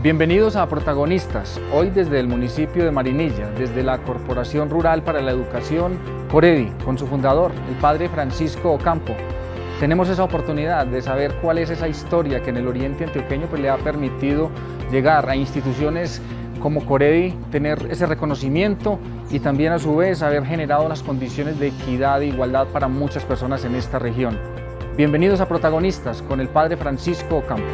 Bienvenidos a Protagonistas, hoy desde el municipio de Marinilla, desde la Corporación Rural para la Educación, Coredi, con su fundador, el padre Francisco Ocampo. Tenemos esa oportunidad de saber cuál es esa historia que en el oriente antioqueño le ha permitido llegar a instituciones como Coredi, tener ese reconocimiento y también a su vez haber generado las condiciones de equidad e igualdad para muchas personas en esta región. Bienvenidos a Protagonistas con el padre Francisco Ocampo.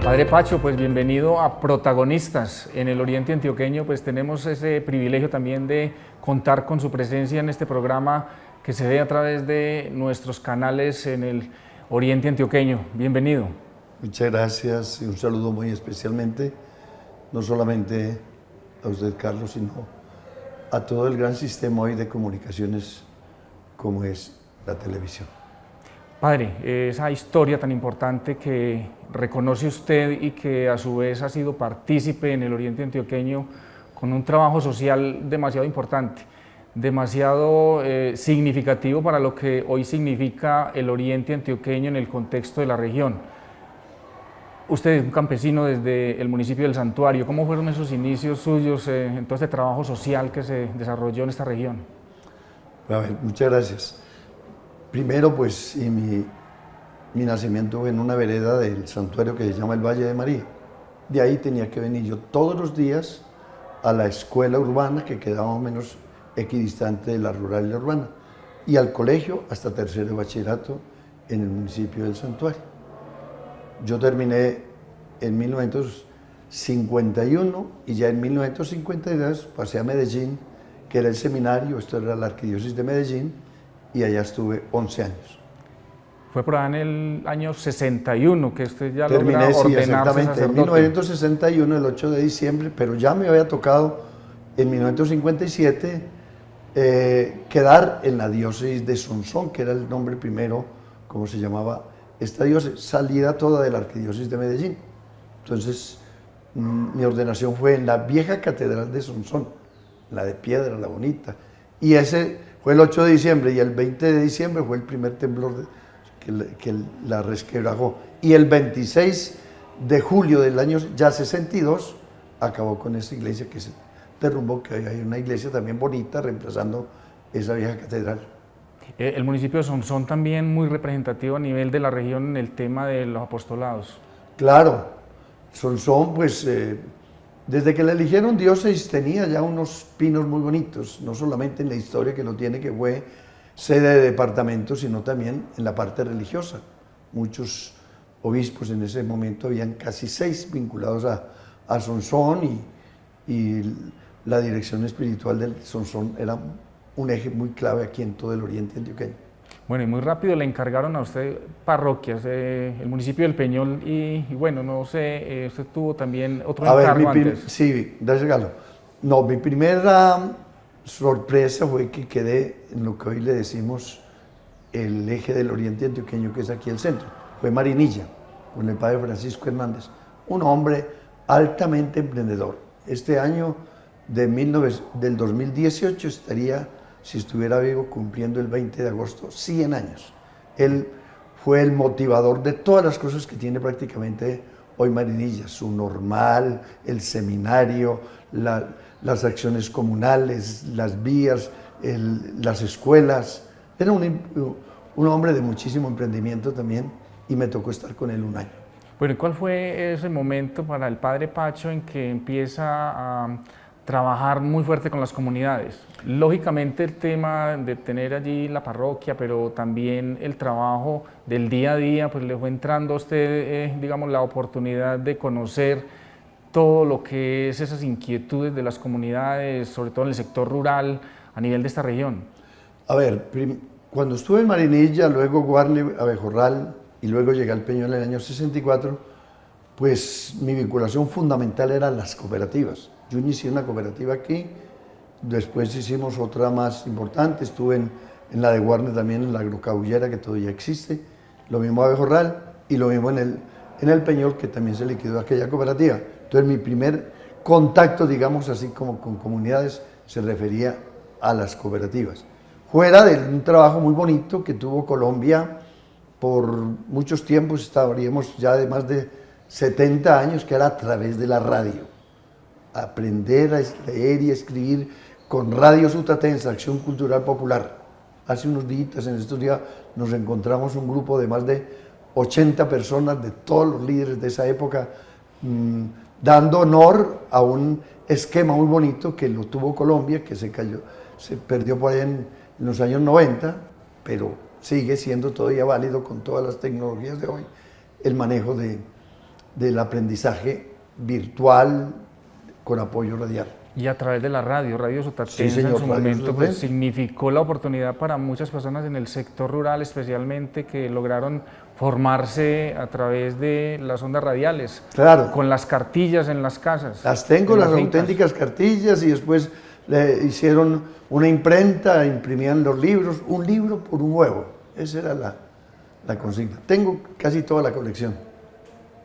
Padre Pacho, pues bienvenido a Protagonistas. En el oriente antioqueño pues tenemos ese privilegio también de contar con su presencia en este programa que se ve a través de nuestros canales en el oriente antioqueño. Bienvenido. Muchas gracias y un saludo muy especialmente, no solamente a usted, Carlos, sino a todo el gran sistema hoy de comunicaciones como es la televisión. Padre, esa historia tan importante que reconoce usted y que a su vez ha sido partícipe en el oriente antioqueño con un trabajo social demasiado importante, demasiado significativo para lo que hoy significa el oriente antioqueño en el contexto de la región. Usted es un campesino desde el municipio del Santuario. ¿Cómo fueron esos inicios suyos en todo este trabajo social que se desarrolló en esta región? A ver, muchas gracias. Primero, pues, mi nacimiento fue en una vereda del santuario que se llama el Valle de María. De ahí tenía que venir yo todos los días a la escuela urbana, que quedaba más o menos equidistante de la rural y la urbana, y al colegio hasta tercero de bachillerato en el municipio del Santuario. Yo terminé en 1951 y ya en 1952 pasé a Medellín, que era el seminario, esto era la arquidiócesis de Medellín, y allá estuve 11 años. Fue por ahí en el año 61 que usted ya Terminé, logra sí, ordenarse exactamente, sacerdote. en 1961, el 8 de diciembre, pero ya me había tocado en 1957 quedar en la diócesis de Sonsón, que era el nombre primero, como se llamaba esta diócesis, salida toda de la arquidiócesis de Medellín. Entonces, mi ordenación fue en la vieja catedral de Sonsón, la de piedra, la bonita, y ese fue el 8 de diciembre, y el 20 de diciembre fue el primer temblor que la resquebrajó. Y el 26 de julio del año ya 62 acabó con esa iglesia que se derrumbó, que hay una iglesia también bonita reemplazando esa vieja catedral. El municipio de Sonsón también muy representativo a nivel de la región en el tema de los apostolados. Claro, Sonsón, pues desde que la eligieron diócesis tenía ya unos pinos muy bonitos, no solamente en la historia que lo tiene, que fue sede de departamento, sino también en la parte religiosa. Muchos obispos en ese momento, habían casi 6 vinculados a Sonsón, y la dirección espiritual del Sonsón era un eje muy clave aquí en todo el oriente antioqueño. Bueno, y muy rápido le encargaron a usted parroquias, el municipio del Peñol, y bueno, no sé, usted tuvo también otro encargo antes. Sí, gracias, Galo. No, mi primera sorpresa fue que quedé en lo que hoy le decimos el eje del oriente antioqueño, que es aquí el centro. Fue Marinilla, con el padre Francisco Hernández, un hombre altamente emprendedor. Este año del 2018 estaría, si estuviera vivo, cumpliendo el 20 de agosto, 100 años. Él fue el motivador de todas las cosas que tiene prácticamente hoy Marinilla, su normal, el seminario, las acciones comunales, las vías, las escuelas. Era un hombre de muchísimo emprendimiento también, y me tocó estar con él un año. Bueno, ¿cuál fue ese momento para el padre Pacho en que empieza a trabajar muy fuerte con las comunidades? Lógicamente el tema de tener allí la parroquia, pero también el trabajo del día a día, pues le fue entrando a usted, digamos, la oportunidad de conocer todo lo que es esas inquietudes de las comunidades, sobre todo en el sector rural, a nivel de esta región. A ver, cuando estuve en Marinilla, luego Guarne, Abejorral, y luego llegué al Peñol en el año 64, pues mi vinculación fundamental eran las cooperativas. Yo inicié una cooperativa aquí, después hicimos otra más importante, estuve en la de Guarne también, en la agrocabullera, que todavía existe, lo mismo Abejorral, y lo mismo en el Peñol, que también se liquidó aquella cooperativa. Entonces mi primer contacto, digamos así, como con comunidades, se refería a las cooperativas. Fuera de un trabajo muy bonito que tuvo Colombia por muchos tiempos, estaríamos ya de más de 70 años, que era a través de la radio. Aprender a leer y escribir con Radio Sutatensa, Acción Cultural Popular. Hace unos días, en estos días, nos encontramos un grupo de más de 80 personas, de todos los líderes de esa época, dando honor a un esquema muy bonito que lo tuvo Colombia, que se perdió por ahí en los años 90, pero sigue siendo todavía válido con todas las tecnologías de hoy, el manejo del aprendizaje virtual con apoyo radial. Y a través de la radio, Radio Sutatensa, Sí, señor, en su Radio momento pues, Sutatensa. significó la oportunidad para muchas personas en el sector rural especialmente, que lograron formarse a través de las ondas radiales, Claro. con las cartillas en las casas. Las tengo, en las fincas. auténticas cartillas, y después le hicieron una imprenta, imprimían los libros, un libro por un huevo. Esa era la consigna. Tengo casi toda la colección.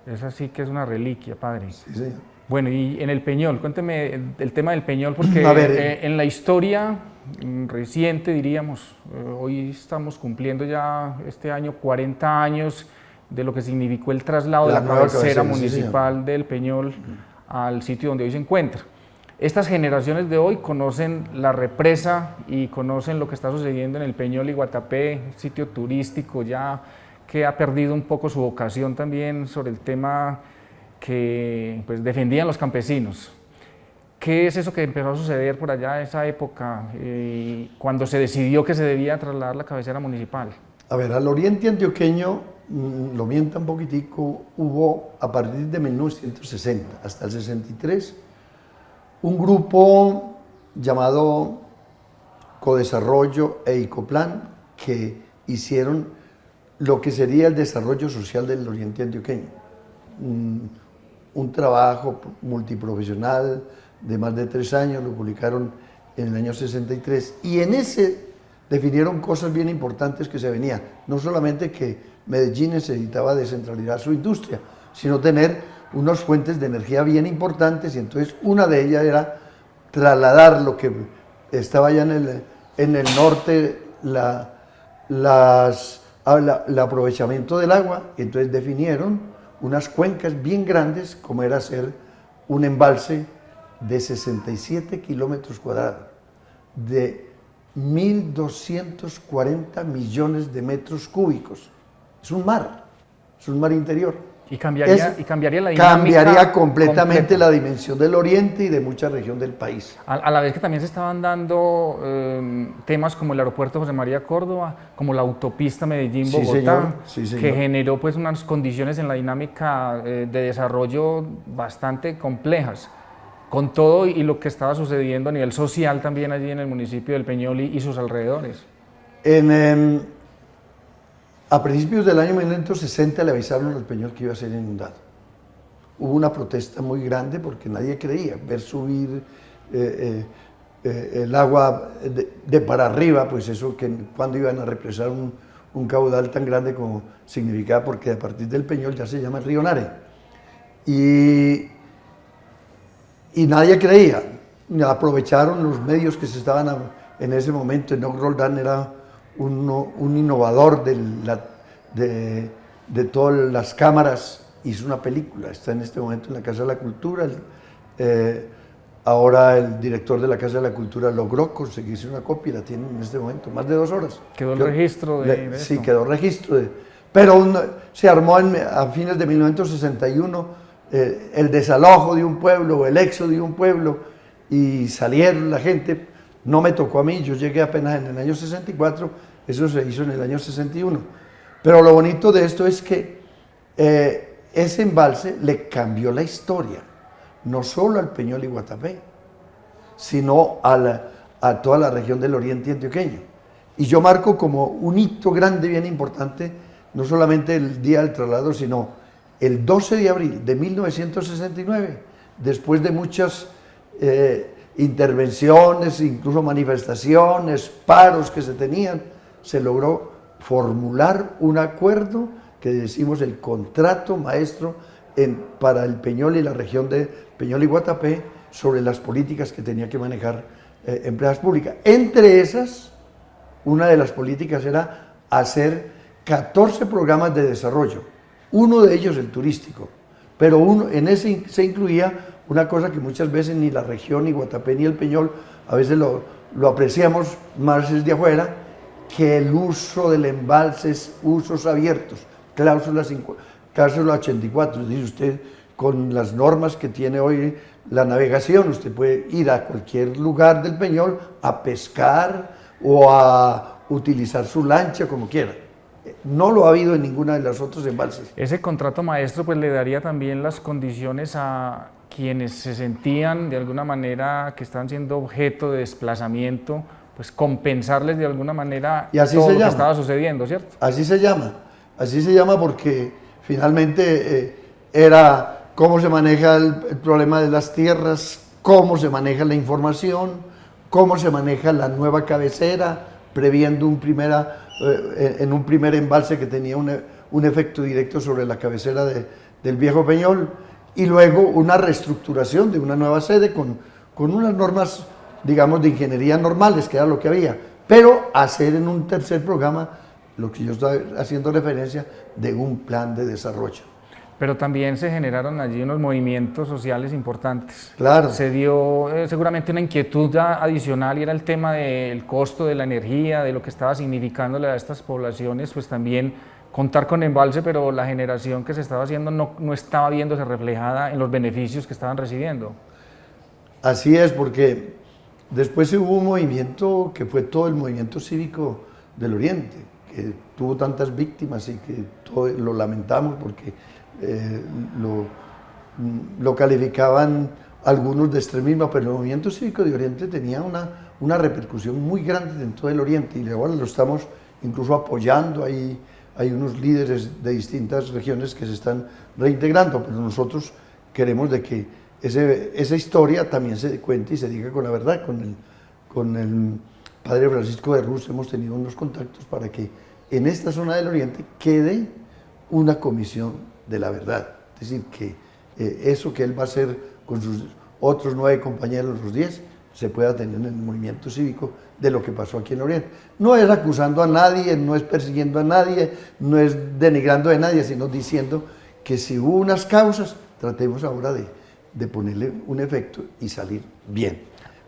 Esa sí que es una reliquia, padre. Sí, señor. Bueno, y en el Peñol, cuénteme el tema del Peñol, porque A ver, en la historia reciente, diríamos, hoy estamos cumpliendo ya este año 40 años de lo que significó el traslado de La la nueva cabecera cabecera, sí, municipal del Peñol al sitio donde hoy se encuentra. Estas generaciones de hoy conocen la represa y conocen lo que está sucediendo en el Peñol y Guatapé, sitio turístico ya que ha perdido un poco su vocación también sobre el tema que pues, defendían los campesinos. ¿Qué es eso que empezó a suceder por allá en esa época, cuando se decidió que se debía trasladar la cabecera municipal? A ver, al oriente antioqueño, lo mienta un poquitico, hubo a partir de 1960 hasta el 63 un grupo llamado Codesarrollo e Icoplan, que hicieron lo que sería el desarrollo social del oriente antioqueño. Un trabajo multiprofesional de más de 3 años, lo publicaron en el año 63, y en ese definieron cosas bien importantes que se venían, no solamente que Medellín necesitaba descentralizar su industria, sino tener unas fuentes de energía bien importantes, y entonces una de ellas era trasladar lo que estaba allá en el norte, el aprovechamiento del agua, y entonces definieron unas cuencas bien grandes, como era hacer un embalse de 67 kilómetros cuadrados, de 1.240 millones de metros cúbicos. Es un mar interior. Y cambiaría la dinámica. Cambiaría completamente completa. la dimensión del oriente y de mucha región del país. A la vez que también se estaban dando temas como el aeropuerto José María Córdoba, como la autopista Medellín-Bogotá, Sí, señor. que generó pues, unas condiciones en la dinámica de desarrollo bastante complejas, con todo y lo que estaba sucediendo a nivel social también allí en el municipio del Peñol y sus alrededores. A principios del año 1960 le avisaron al Peñol que iba a ser inundado. Hubo una protesta muy grande porque nadie creía ver subir el agua de para arriba, pues eso, que cuando iban a represar un caudal tan grande como significaba, porque a partir del Peñol ya se llama el río Nare. Y nadie creía. Aprovecharon los medios que se estaban en ese momento. Enoch Roldán era un innovador de todas las cámaras, hizo una película, está en este momento en la Casa de la Cultura. Ahora el director de la Casa de la Cultura logró conseguirse una copia, la tiene en este momento, más de 2 horas. Quedó el registro de Sí, esto. quedó registro. Pero se armó a fines de 1961 el desalojo de un pueblo, o el éxodo de un pueblo, y salieron la gente. No me tocó a mí, yo llegué apenas en el año 64, eso se hizo en el año 61. Pero lo bonito de esto es que ese embalse le cambió la historia, no solo al Peñol y Guatapé, sino a toda la región del oriente antioqueño. Y yo marco como un hito grande, bien importante, no solamente el día del traslado, sino el 12 de abril de 1969, después de muchas intervenciones, incluso manifestaciones, paros que se tenían, se logró formular un acuerdo que decimos el contrato maestro para el Peñol y la región de Peñol y Guatapé sobre las políticas que tenía que manejar empresas públicas. Entre esas, una de las políticas era hacer 14 programas de desarrollo, uno de ellos el turístico, pero en ese se incluía una cosa que muchas veces ni la región, ni Guatapé, ni el Peñol, a veces lo apreciamos más desde afuera, que el uso del embalse es usos abiertos, cláusula 84, dice usted, con las normas que tiene hoy la navegación, usted puede ir a cualquier lugar del Peñol a pescar o a utilizar su lancha como quiera. No lo ha habido en ninguna de los otros embalses. Ese contrato maestro pues le daría también las condiciones a quienes se sentían de alguna manera que estaban siendo objeto de desplazamiento, pues compensarles de alguna manera todo lo que estaba sucediendo, ¿cierto? Así se llama porque finalmente era cómo se maneja el problema de las tierras, cómo se maneja la información, cómo se maneja la nueva cabecera, previendo en un primer embalse que tenía un efecto directo sobre la cabecera del viejo Peñol, y luego una reestructuración de una nueva sede con unas normas, digamos, de ingeniería normales, que era lo que había, pero hacer en un tercer programa lo que yo estoy haciendo referencia de un plan de desarrollo. Pero también se generaron allí unos movimientos sociales importantes. Claro. Se dio seguramente una inquietud adicional y era el tema del costo de la energía, de lo que estaba significándole a estas poblaciones, pues también contar con embalse, pero la generación que se estaba haciendo no estaba viéndose reflejada en los beneficios que estaban recibiendo. Así es, porque después hubo un movimiento que fue todo el movimiento cívico del Oriente, que tuvo tantas víctimas y que todo lo lamentamos porque lo calificaban algunos de extremismo, pero el movimiento cívico de Oriente tenía una repercusión muy grande en todo el Oriente y ahora lo estamos incluso apoyando. Hay unos líderes de distintas regiones que se están reintegrando, pero nosotros queremos de que esa historia también se cuente y se diga con la verdad. Con el padre Francisco de Rus hemos tenido unos contactos para que en esta zona del Oriente quede una comisión de la verdad. Es decir, que eso que él va a hacer con sus otros 9 compañeros, los 10, se pueda tener en el movimiento cívico de lo que pasó aquí en el Oriente. No es acusando a nadie, no es persiguiendo a nadie, no es denigrando a nadie, sino diciendo que si hubo unas causas, tratemos ahora de ponerle un efecto y salir bien.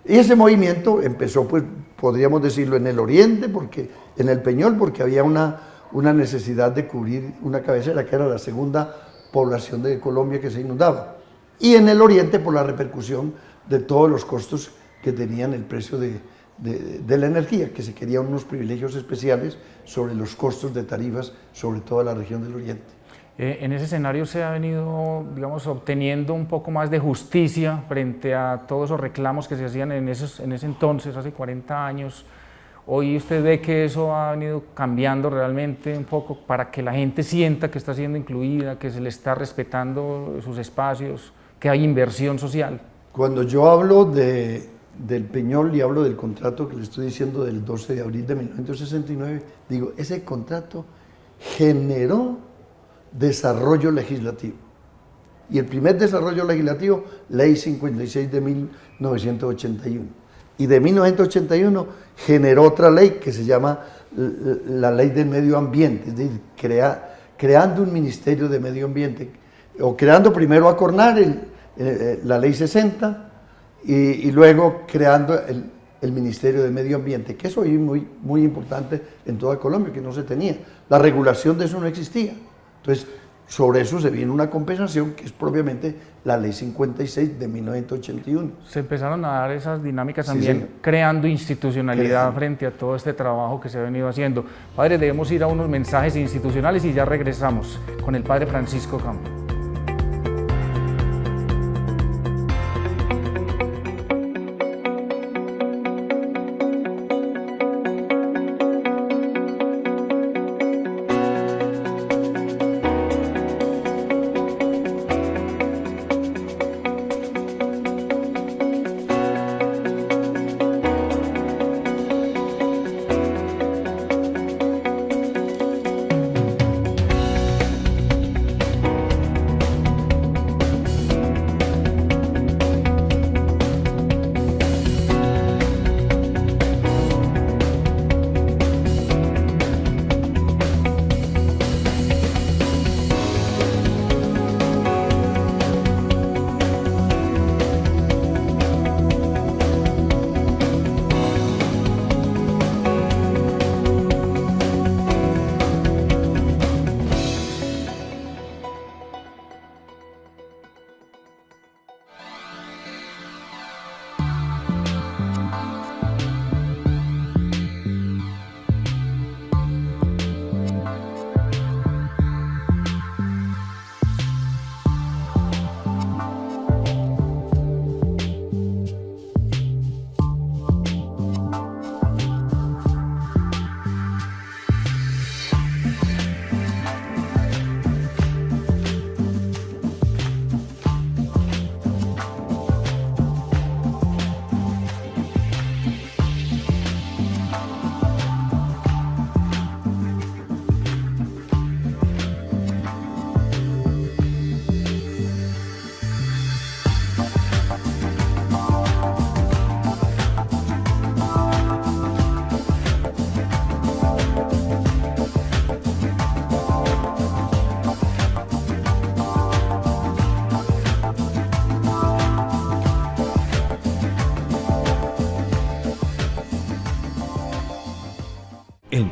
Y ese movimiento empezó, pues, podríamos decirlo, en el Oriente, en el Peñol, porque había una necesidad de cubrir una cabecera, que era la segunda población de Colombia que se inundaba. Y en el Oriente por la repercusión de todos los costos que tenían el precio de la energía, que se querían unos privilegios especiales sobre los costos de tarifas sobre toda la región del Oriente. En ese escenario se ha venido, digamos, obteniendo un poco más de justicia frente a todos esos reclamos que se hacían en ese entonces, hace 40 años. Hoy usted ve que eso ha venido cambiando realmente un poco para que la gente sienta que está siendo incluida, que se le está respetando sus espacios, que hay inversión social. Cuando yo hablo del Peñol y hablo del contrato que le estoy diciendo del 12 de abril de 1969, digo, ese contrato generó desarrollo legislativo. Y el primer desarrollo legislativo, Ley 56 de 1981. Y de 1981 generó otra ley que se llama la Ley del Medio Ambiente, es decir, creando un Ministerio de Medio Ambiente, o creando primero a Cornar la Ley 60 y luego creando el Ministerio de Medio Ambiente, que eso es muy importante en toda Colombia, que no se tenía. La regulación de eso no existía. Entonces, sobre eso se viene una compensación que es propiamente la Ley 56 de 1981. Se empezaron a dar esas dinámicas también, sí, creando institucionalidad frente a todo este trabajo que se ha venido haciendo. Padre, debemos ir a unos mensajes institucionales y ya regresamos con el Padre Francisco Campo.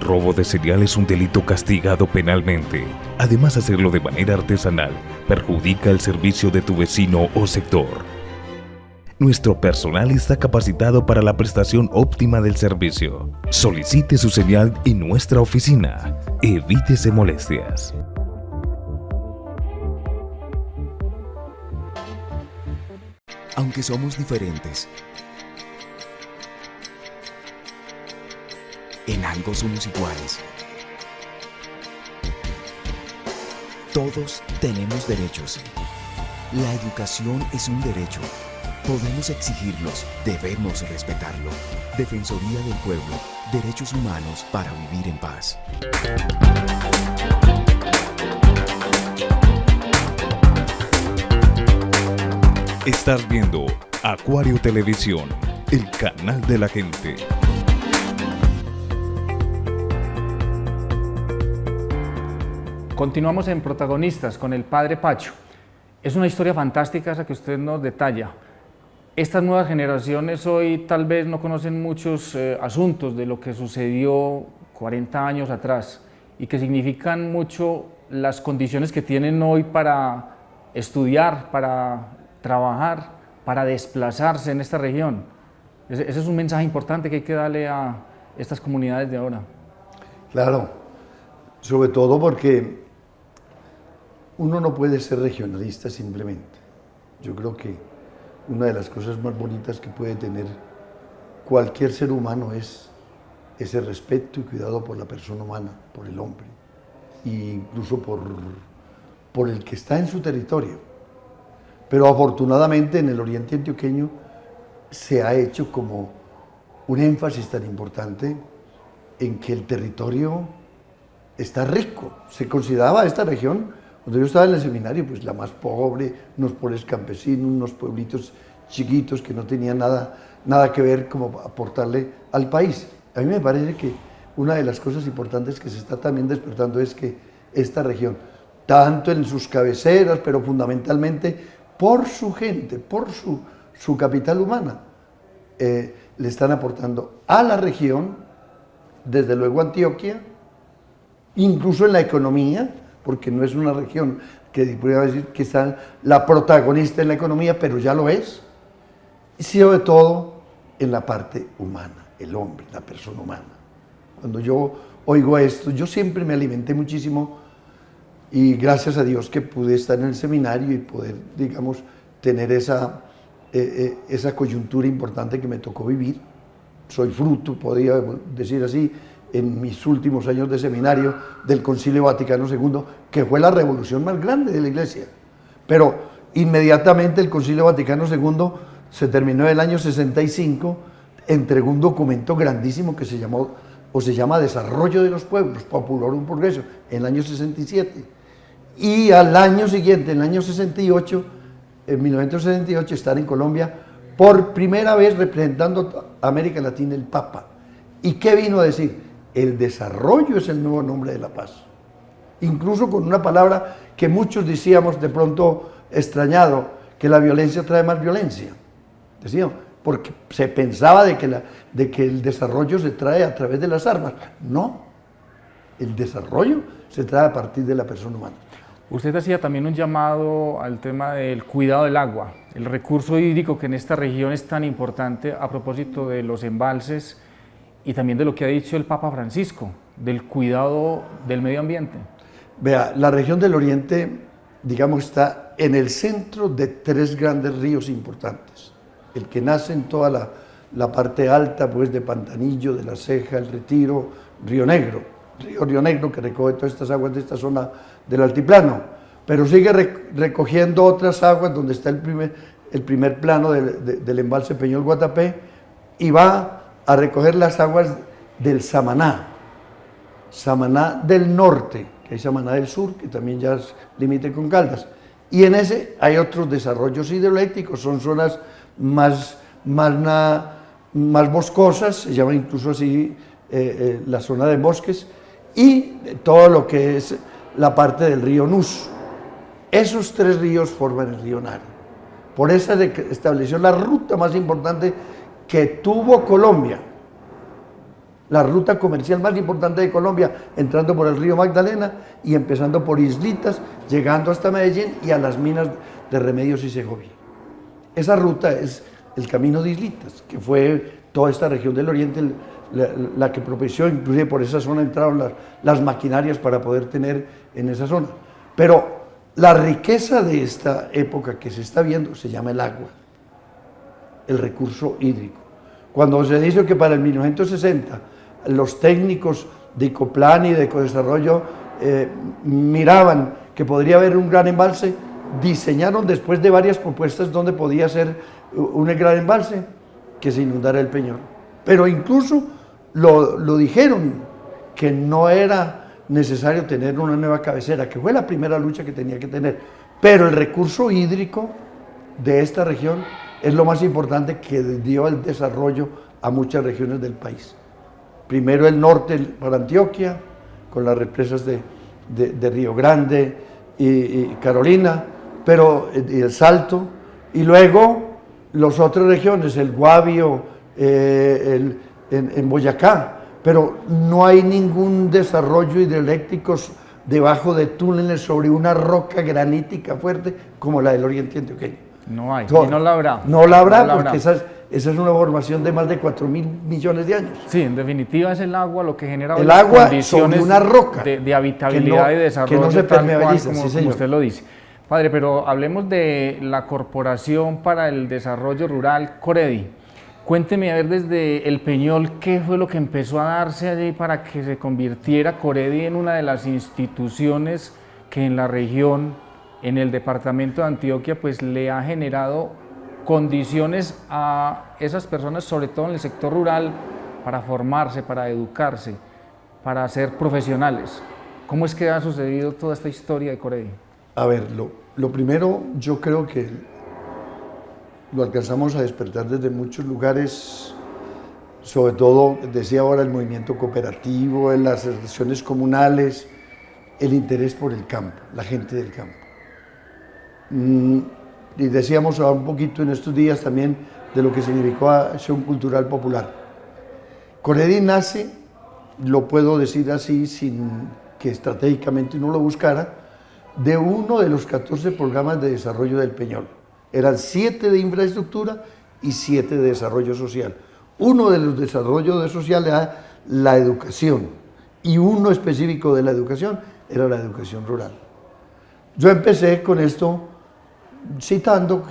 robo de cereal es un delito castigado penalmente. Además, hacerlo de manera artesanal perjudica el servicio de tu vecino o sector. Nuestro personal está capacitado para la prestación óptima del servicio. Solicite su cereal en nuestra oficina. Evítese molestias. Aunque somos diferentes, en algo somos iguales. Todos tenemos derechos. La educación es un derecho. Podemos exigirlos, debemos respetarlo. Defensoría del Pueblo, derechos humanos para vivir en paz. Estás viendo Acuario Televisión, el canal de la gente. Continuamos en Protagonistas con el Padre Pacho. Es una historia fantástica esa que usted nos detalla. Estas nuevas generaciones hoy tal vez no conocen muchos asuntos de lo que sucedió 40 años atrás y que significan mucho las condiciones que tienen hoy para estudiar, para trabajar, para desplazarse en esta región. Ese es un mensaje importante que hay que darle a estas comunidades de ahora. Claro, sobre todo porque uno no puede ser regionalista simplemente. Yo creo que una de las cosas más bonitas que puede tener cualquier ser humano es ese respeto y cuidado por la persona humana, por el hombre, e incluso por el que está en su territorio. Pero afortunadamente en el oriente antioqueño se ha hecho como un énfasis tan importante en que el territorio está rico. Se consideraba esta región, cuando yo estaba en el seminario, pues la más pobre, unos pobres campesinos, unos pueblitos chiquitos que no tenían nada que ver como aportarle al país. A mí me parece que una de las cosas importantes que se está también despertando es que esta región, tanto en sus cabeceras, pero fundamentalmente por su gente, por su capital humana, le están aportando a la región, desde luego Antioquia, incluso en la economía, porque no es una región que podría decir que está la protagonista en la economía, pero ya lo es, y sobre todo en la parte humana, el hombre, la persona humana. Cuando yo oigo esto, yo siempre me alimenté muchísimo y gracias a Dios que pude estar en el seminario y poder, digamos, tener esa coyuntura importante que me tocó vivir. Soy fruto, podría decir así, en mis últimos años de seminario del Concilio Vaticano II, que fue la revolución más grande de la Iglesia. Pero inmediatamente el Concilio Vaticano II se terminó en el año 65, entregó un documento grandísimo que se llama Desarrollo de los Pueblos, Populorum Progresso, en el año 67. Y al año siguiente, en el año 68, en 1968, estar en Colombia por primera vez representando a América Latina el Papa. ¿Y qué vino a decir? El desarrollo es el nuevo nombre de la paz. Incluso con una palabra que muchos decíamos de pronto extrañado, que la violencia trae más violencia. Decíamos, porque se pensaba de que el desarrollo se trae a través de las armas. No, el desarrollo se trae a partir de la persona humana. Usted hacía también un llamado al tema del cuidado del agua, el recurso hídrico que en esta región es tan importante a propósito de los embalses y también de lo que ha dicho el Papa Francisco, del cuidado del medio ambiente. Vea, la región del Oriente, digamos, está en el centro de tres grandes ríos importantes. El que nace en toda la parte alta, pues, de Pantanillo, de La Ceja, El Retiro, Río Negro, que recoge todas estas aguas de esta zona del altiplano, pero sigue recogiendo otras aguas donde está el primer plano del embalse Peñol Guatapé y va a recoger las aguas del Samaná del norte, que hay Samaná del sur, que también ya es límite con Caldas, y en ese hay otros desarrollos hidroeléctricos, son zonas más boscosas, se llama incluso así la zona de bosques, y todo lo que es la parte del río Nus. Esos tres ríos forman el río Naro. Por eso se estableció la ruta más importante que tuvo Colombia la ruta comercial más importante de Colombia, entrando por el río Magdalena y empezando por Islitas, llegando hasta Medellín y a las minas de Remedios y Segovia. Esa ruta es el camino de Islitas, que fue toda esta región del oriente la que propició, inclusive por esa zona entraron las maquinarias para poder tener en esa zona. Pero la riqueza de esta época que se está viendo se llama el agua, el recurso hídrico. Cuando se dice que para el 1960 los técnicos de Icoplan y de Ecodesarrollo miraban que podría haber un gran embalse, diseñaron después de varias propuestas donde podía ser un gran embalse que se inundara el Peñol. Pero incluso lo dijeron que no era necesario tener una nueva cabecera, que fue la primera lucha que tenía que tener. Pero el recurso hídrico de esta región es lo más importante que dio el desarrollo a muchas regiones del país. Primero el norte para Antioquia, con las represas de Río Grande y Carolina, y el Salto, y luego las otras regiones, el Guavio, en Boyacá, pero no hay ningún desarrollo hidroeléctrico debajo de túneles sobre una roca granítica fuerte como la del oriente antioqueño. No hay, y no la habrá. No la habrá, porque esa es una formación de más de 4.000 millones de años. Sí, en definitiva es el agua lo que genera el agua condiciones sobre una roca de habitabilidad y desarrollo, que no se permeabiliza, como, sí, señor. como usted lo dice. Padre, pero hablemos de la Corporación para el Desarrollo Rural, Coredi. Cuénteme, a ver, desde el Peñol, ¿qué fue lo que empezó a darse allí para que se convirtiera Coredi en una de las instituciones que en la región, en el departamento de Antioquia, pues le ha generado condiciones a esas personas, sobre todo en el sector rural, para formarse, para educarse, para ser profesionales? ¿Cómo es que ha sucedido toda esta historia de Coredi? A ver, lo primero, yo creo que lo alcanzamos a despertar desde muchos lugares, sobre todo, decía ahora, el movimiento cooperativo, en las asociaciones comunales, el interés por el campo, la gente del campo. Y decíamos un poquito en estos días también de lo que significó Acción Cultural Popular. Coredi nace, lo puedo decir así, sin que estratégicamente uno lo buscara, de uno de los 14 programas de desarrollo del Peñol. Eran 7 de infraestructura y 7 de desarrollo social. Uno de los desarrollos social era la educación y uno específico de la educación era la educación rural. Yo empecé con esto citando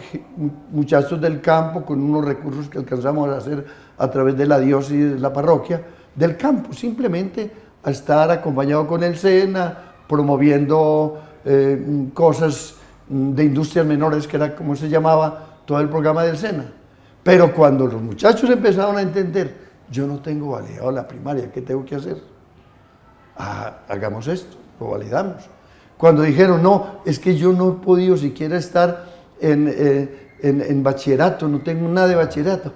muchachos del campo con unos recursos que alcanzamos a hacer a través de la diócesis de la parroquia, del campo, simplemente a estar acompañado con el SENA, promoviendo cosas de industrias menores, que era como se llamaba todo el programa del SENA. Pero cuando los muchachos empezaron a entender, yo no tengo validado la primaria, ¿qué tengo que hacer? Hagamos esto, lo validamos. Cuando dijeron, no, es que yo no he podido siquiera estar en bachillerato, no tengo nada de bachillerato.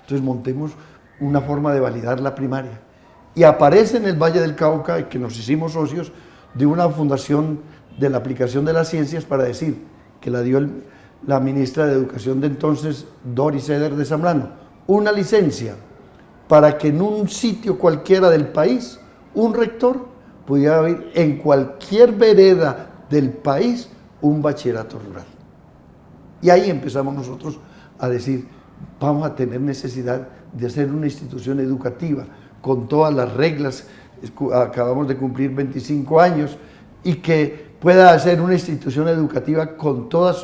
Entonces montemos una forma de validar la primaria. Y aparece en el Valle del Cauca, que nos hicimos socios de una fundación de la aplicación de las ciencias, para decir que la dio la ministra de Educación de entonces, Doris Eder de Zambrano, una licencia para que en un sitio cualquiera del país, un rector pudiera abrir en cualquier vereda del país un bachillerato rural. Y ahí empezamos nosotros a decir, vamos a tener necesidad de hacer una institución educativa con todas las reglas, acabamos de cumplir 25 años, y que pueda hacer una institución educativa con toda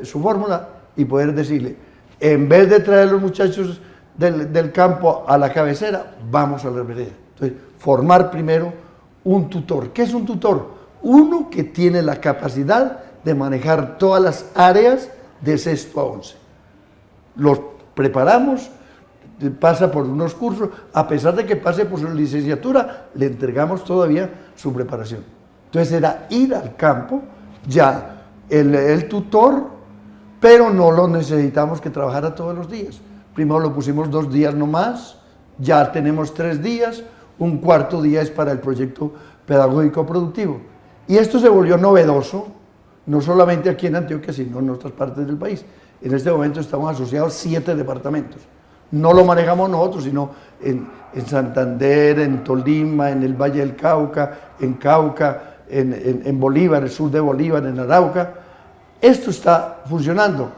su fórmula y poder decirle, en vez de traer a los muchachos del campo a la cabecera, vamos a la vereda. Entonces, formar primero un tutor. ¿Qué es un tutor? Uno que tiene la capacidad de manejar todas las áreas de sexto a 11. Los preparamos, pasa por unos cursos, a pesar de que pase por su licenciatura, le entregamos todavía su preparación. Entonces era ir al campo, ya el tutor, pero no lo necesitamos que trabajara todos los días. Primero lo pusimos 2 días nomás, ya tenemos 3 días, un cuarto día es para el proyecto pedagógico productivo. Y esto se volvió novedoso, no solamente aquí en Antioquia, sino en otras partes del país. En este momento estamos asociados 7 departamentos. No lo manejamos nosotros, sino en Santander, en Tolima, en el Valle del Cauca, en Bolívar, el sur de Bolívar, en Arauca. Esto está funcionando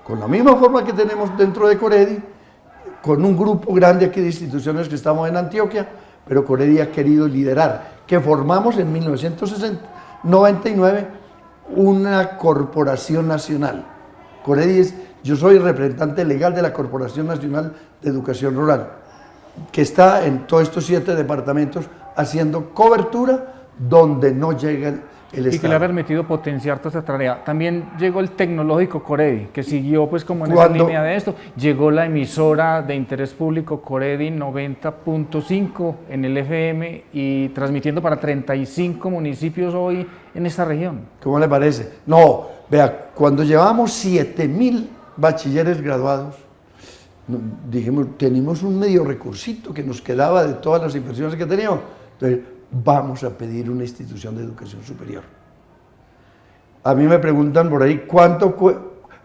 con la misma forma que tenemos dentro de Coredi, con un grupo grande aquí de instituciones que estamos en Antioquia, pero Coredi ha querido liderar, que formamos en 1999 una corporación nacional. Coredi yo soy representante legal de la Corporación Nacional de Educación Rural, que está en todos estos 7 departamentos haciendo cobertura donde no llega el Estado. Y que le ha permitido potenciar toda esta tarea. También llegó el tecnológico Coredi, que siguió pues como en esa línea de esto. Llegó la emisora de interés público Coredi 90.5 en el FM y transmitiendo para 35 municipios hoy en esta región. ¿Cómo le parece? No, vea, cuando llevamos 7.000 bachilleres graduados, dijimos, tenemos un medio recursito que nos quedaba de todas las inversiones que teníamos. Entonces, vamos a pedir una institución de educación superior. A mí me preguntan por ahí,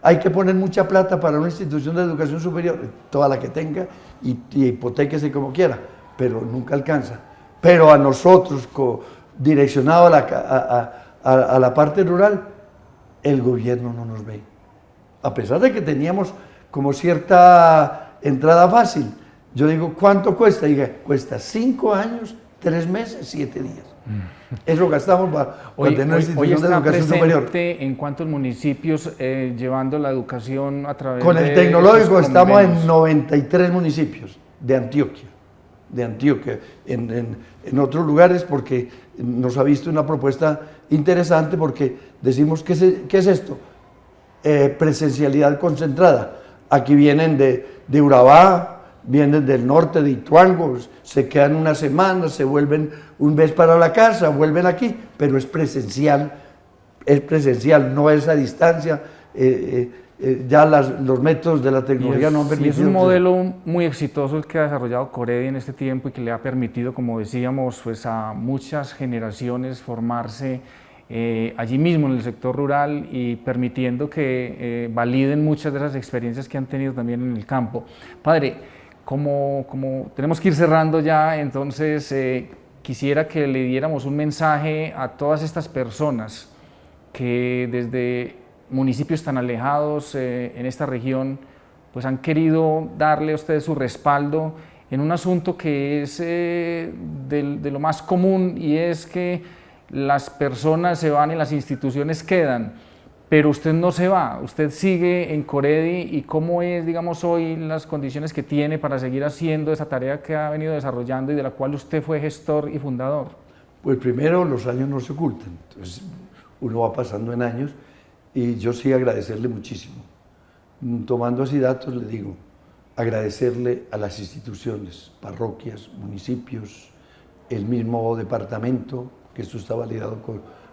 hay que poner mucha plata para una institución de educación superior? Toda la que tenga y hipotéquese como quiera, pero nunca alcanza. Pero a nosotros, direccionado a la parte rural, el gobierno no nos ve. A pesar de que teníamos como cierta entrada fácil. Yo digo, ¿cuánto cuesta? Y diga, cuesta 5 años, 3 meses, 7 días. Eso gastamos para tener una institución de educación superior. ¿En cuántos municipios llevando la educación a través Con de el tecnológico estamos convenios? en 93 municipios de Antioquia. En otros lugares, porque nos ha visto una propuesta interesante, porque decimos, ¿qué es esto? Presencialidad concentrada. Aquí vienen de Urabá, vienen del norte, de Ituango, se quedan una semana, se vuelven un mes para la casa, vuelven aquí, pero es presencial, no es a distancia. Ya los métodos de la tecnología no han permitido. Y es un modelo muy exitoso el que ha desarrollado Coredi en este tiempo y que le ha permitido, como decíamos, pues a muchas generaciones formarse allí mismo en el sector rural y permitiendo que validen muchas de las experiencias que han tenido también en el campo. Padre, como tenemos que ir cerrando ya, entonces quisiera que le diéramos un mensaje a todas estas personas que desde municipios tan alejados en esta región pues han querido darle a ustedes su respaldo en un asunto que es de lo más común, y es que las personas se van y las instituciones quedan, pero usted no se va, usted sigue en Coredi. ¿Y cómo es, digamos, hoy las condiciones que tiene para seguir haciendo esa tarea que ha venido desarrollando y de la cual usted fue gestor y fundador? Pues primero, los años no se ocultan, entonces uno va pasando en años, y yo sí agradecerle muchísimo. Tomando así datos, le digo, agradecerle a las instituciones, parroquias, municipios, el mismo departamento, que esto está validado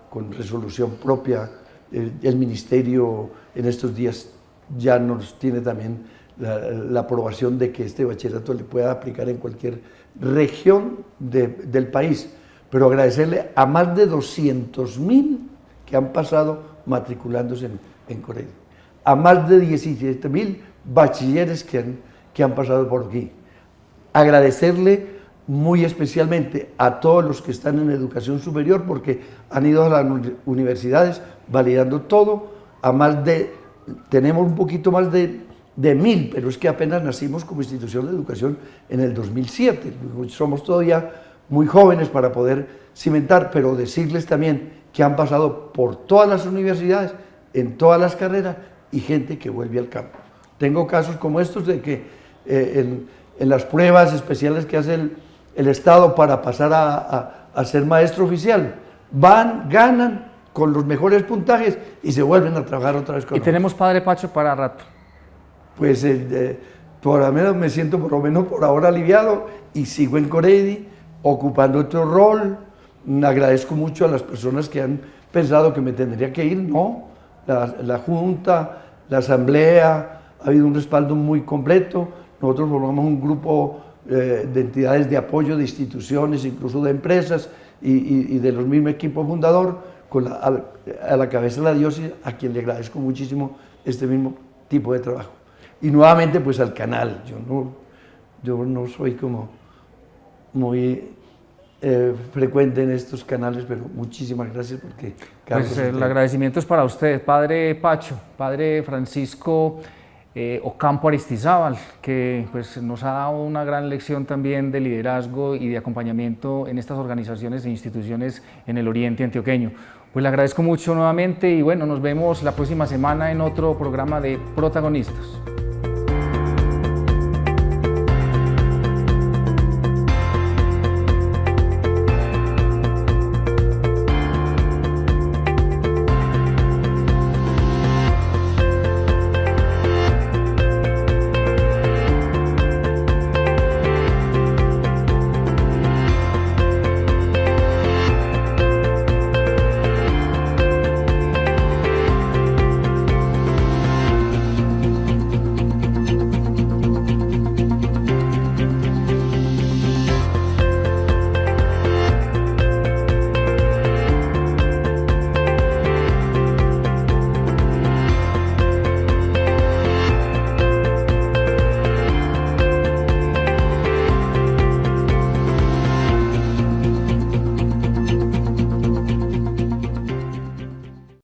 con resolución propia. El ministerio en estos días ya nos tiene también la aprobación de que este bachillerato le pueda aplicar en cualquier región del país. Pero agradecerle a más de 200.000 que han pasado matriculándose en Coredi, a más de 17.000 bachilleres que han pasado por aquí. Agradecerle muy especialmente a todos los que están en educación superior, porque han ido a las universidades validando todo, tenemos un poquito más de 1.000, pero es que apenas nacimos como institución de educación en el 2007, somos todavía muy jóvenes para poder cimentar, pero decirles también que han pasado por todas las universidades, en todas las carreras, y gente que vuelve al campo. Tengo casos como estos de que en las pruebas especiales que hace el Estado para pasar a ser maestro oficial, van, ganan con los mejores puntajes y se vuelven a trabajar otra vez con nosotros. Y tenemos Padre Pacho para rato. Pues por lo menos me siento por lo menos por ahora aliviado y sigo en Coredi ocupando otro rol. Agradezco mucho a las personas que han pensado que me tendría que ir, no, la Junta, la Asamblea, ha habido un respaldo muy completo. Nosotros formamos un grupo de entidades de apoyo, de instituciones, incluso de empresas y de los mismos equipos fundador, a la cabeza de la diócesis, a quien le agradezco muchísimo este mismo tipo de trabajo. Y nuevamente pues al canal, yo Yo no soy como muy frecuente en estos canales, pero muchísimas gracias porque... Pues el agradecimiento es para usted, Padre Pacho, Padre Francisco Ocampo Aristizábal, que pues, nos ha dado una gran lección también de liderazgo y de acompañamiento en estas organizaciones e instituciones en el oriente antioqueño. Pues le agradezco mucho nuevamente y bueno, nos vemos la próxima semana en otro programa de Protagonistas.